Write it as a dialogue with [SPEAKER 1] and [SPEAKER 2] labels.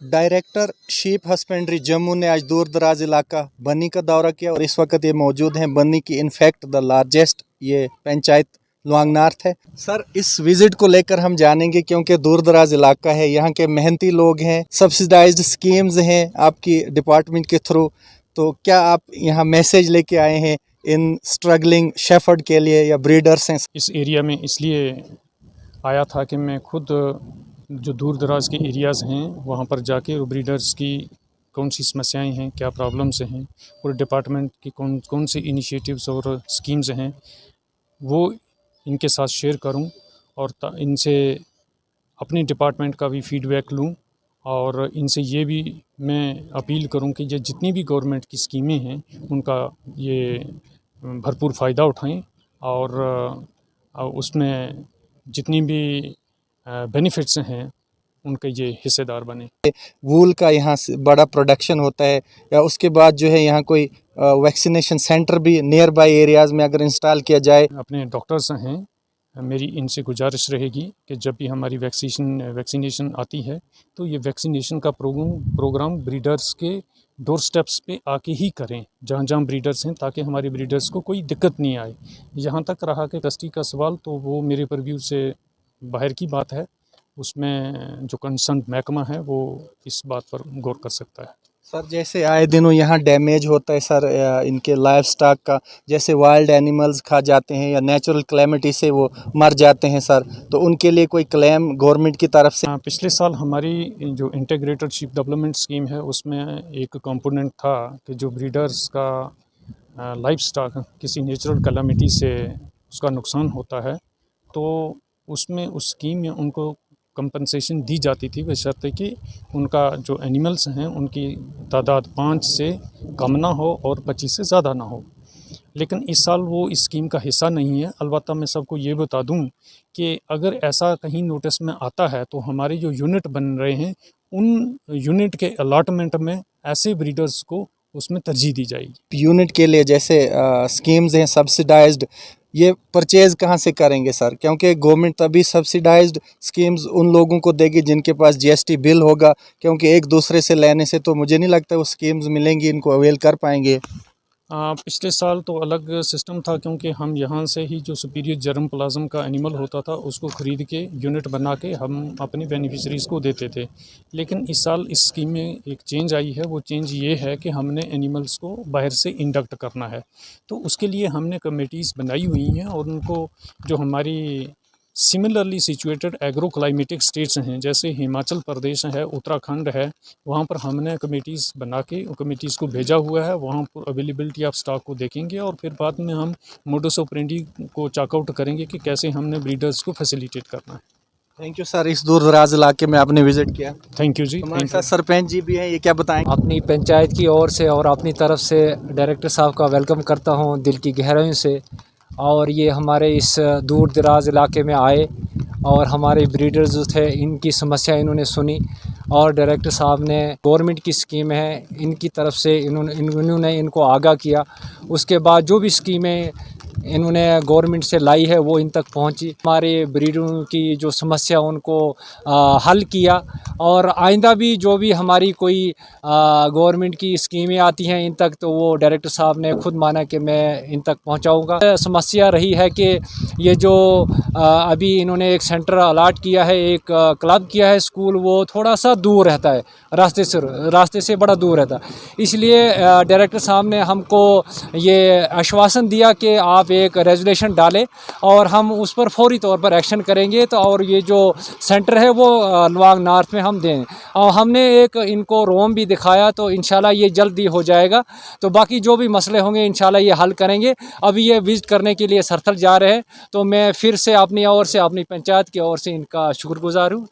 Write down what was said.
[SPEAKER 1] Director sheep husbandry Jammu ने आज दूर दराज इलाका बन्नी का दौरा किया और इस वक्त ये मौजूद हैं बन्नी की इनफैक्ट द लार्जेस्ट ये पंचायत लुआंग नार्थ है। सर, इस विजिट को लेकर हम जानेंगे क्योंकि दूर दराज इलाका है, यहाँ के मेहनती लोग हैं, सब्सिडाइज्ड स्कीम्स हैं आपकी डिपार्टमेंट के थ्रू, तो क्या आप यहाँ मैसेज लेके आए हैं इन स्ट्रगलिंग शेफर्ड के लिए या ब्रीडर्स हैं?
[SPEAKER 2] इस एरिया में इसलिए आया था कि मैं खुद जो दूर दराज के एरियाज़ हैं वहाँ पर जाके ब्रीडर्स की कौन सी समस्याएं हैं, क्या प्रॉब्लम्स हैं और डिपार्टमेंट की कौन कौन सी इनिशिएटिव्स और स्कीम्स हैं वो इनके साथ शेयर करूं और इनसे अपने डिपार्टमेंट का भी फीडबैक लूं और इनसे ये भी मैं अपील करूं कि ये जितनी भी गवर्नमेंट की स्कीमें हैं उनका ये भरपूर फ़ायदा उठाएं और उसमें जितनी भी बेनिफिट्स हैं उनके ये हिस्सेदार बने।
[SPEAKER 1] वूल का यहाँ से बड़ा प्रोडक्शन होता है, या उसके बाद जो है यहाँ कोई वैक्सीनेशन सेंटर भी नियर बाय एरियाज़ में अगर इंस्टॉल किया जाए?
[SPEAKER 2] अपने डॉक्टर्स हैं, मेरी इनसे गुजारिश रहेगी कि जब भी हमारी वैक्सीनेशन आती है तो ये वैक्सीनेशन का प्रोग्राम ब्रीडर्स के डोर स्टेप्स पे आके ही करें जहाँ जहाँ ब्रीडर्स हैं, ताकि हमारे ब्रीडर्स को कोई दिक्कत नहीं आए। यहाँ तक रहा कि कस्टडी का सवाल, तो वो मेरे परव्यू से बाहर की बात है, उसमें जो कंसर्न महकमा है वो इस बात पर गौर कर सकता है।
[SPEAKER 1] सर, जैसे आए दिनों यहाँ डैमेज होता है सर इनके लाइफ स्टॉक का, जैसे वाइल्ड एनिमल्स खा जाते हैं या नेचुरल क्लैमिटी से वो मर जाते हैं सर, तो उनके लिए कोई क्लेम गवर्नमेंट की तरफ से?
[SPEAKER 2] पिछले साल हमारी जो इंटीग्रेटेड शीप डेवलपमेंट स्कीम है उसमें एक कंपोनेंट था कि जो ब्रीडर्स का लाइफ स्टॉक किसी नेचुरल कैलामिटी से उसका नुकसान होता है तो उसमें उस स्कीम में उनको कंपनसेशन दी जाती थी, बशर्ते कि उनका जो एनिमल्स हैं उनकी तादाद 5 से कम ना हो और 25 से ज़्यादा ना हो। लेकिन इस साल वो इस स्कीम का हिस्सा नहीं है। अलबत्ता मैं सबको ये बता दूं कि अगर ऐसा कहीं नोटिस में आता है तो हमारे जो यूनिट बन रहे हैं उन यूनिट के अलॉटमेंट में ऐसे ब्रीडर्स को उसमें तरजीह दी जाएगी।
[SPEAKER 1] यूनिट के लिए जैसे स्कीम्स हैं सब्सिडाइज्ड, ये परचेज़ कहाँ से करेंगे सर? क्योंकि गवर्नमेंट तभी सब्सिडाइज्ड स्कीम्स उन लोगों को देगी जिनके पास जीएसटी बिल होगा, क्योंकि एक दूसरे से लेने से तो मुझे नहीं लगता वो स्कीम्स मिलेंगी, इनको अवेल कर पाएंगे।
[SPEAKER 2] पिछले साल तो अलग सिस्टम था, क्योंकि हम यहाँ से ही जो सुपीरियर जर्म प्लाज्म का एनिमल होता था उसको ख़रीद के यूनिट बना के हम अपने बेनिफिशरीज़ को देते थे। लेकिन इस साल इस स्कीम में एक चेंज आई है, वो चेंज ये है कि हमने एनिमल्स को बाहर से इंडक्ट करना है। तो उसके लिए हमने कमेटीज़ बनाई हुई हैं और उनको जो हमारी similarly situated agro climatic states हैं जैसे हिमाचल प्रदेश है, उत्तराखंड है, वहाँ पर हमने कमेटीज़ बना के कमेटीज़ को भेजा हुआ है। वहाँ पर अवेलेबिलिटी ऑफ स्टॉक को देखेंगे और फिर बाद में हम मोडस ऑपरेंडी को चेकआउट करेंगे कि कैसे हमने ब्रीडर्स को फैसिलिटेट करना है।
[SPEAKER 1] थैंक यू सर, इस दूर दराज इलाके में आपने विजिट किया।
[SPEAKER 2] थैंक यू जी।
[SPEAKER 1] हमारे साथ सरपंच जी भी हैं, ये क्या बताएंगे?
[SPEAKER 3] अपनी पंचायत की ओर से और अपनी तरफ से डायरेक्टर साहब का वेलकम करता हूं दिल की गहराइयों से। और ये हमारे इस दूर दराज इलाके में आए और हमारे ब्रीडर्स जो थे इनकी समस्या इन्होंने सुनी और डायरेक्टर साहब ने गवर्नमेंट की स्कीम है इनकी तरफ से इन्होंने इनको आगाह किया। उसके बाद जो भी स्कीमें इन्होंने गवर्नमेंट से लाई है वो इन तक पहुंची, हमारे ब्रीडरों की जो समस्या उनको हल किया। और आइंदा भी जो भी हमारी कोई गवर्नमेंट की स्कीमें आती हैं इन तक, तो वो डायरेक्टर साहब ने खुद माना कि मैं इन तक पहुंचाऊंगा। समस्या रही है कि ये जो अभी इन्होंने एक सेंटर अलाट किया है, एक क्लब किया है स्कूल, वो थोड़ा सा दूर रहता है, रास्ते से बड़ा दूर रहता है। इसलिए डायरेक्टर साहब ने हमको ये आश्वासन दिया कि आप एक रेजोल्यूशन डालें और हम उस पर फौरी तौर पर एक्शन करेंगे। तो और ये जो सेंटर है वो लुआंग नार्थ में हम दें, और हमने एक इनको रोम भी दिखाया, तो इंशाल्लाह ये जल्दी हो जाएगा। तो बाकी जो भी मसले होंगे इंशाल्लाह ये हल करेंगे। अभी ये विजिट करने के लिए सरथल जा रहे हैं, तो मैं फिर से अपनी ओर से, अपनी पंचायत की ओर से इनका शुक्रगुजार हूँ।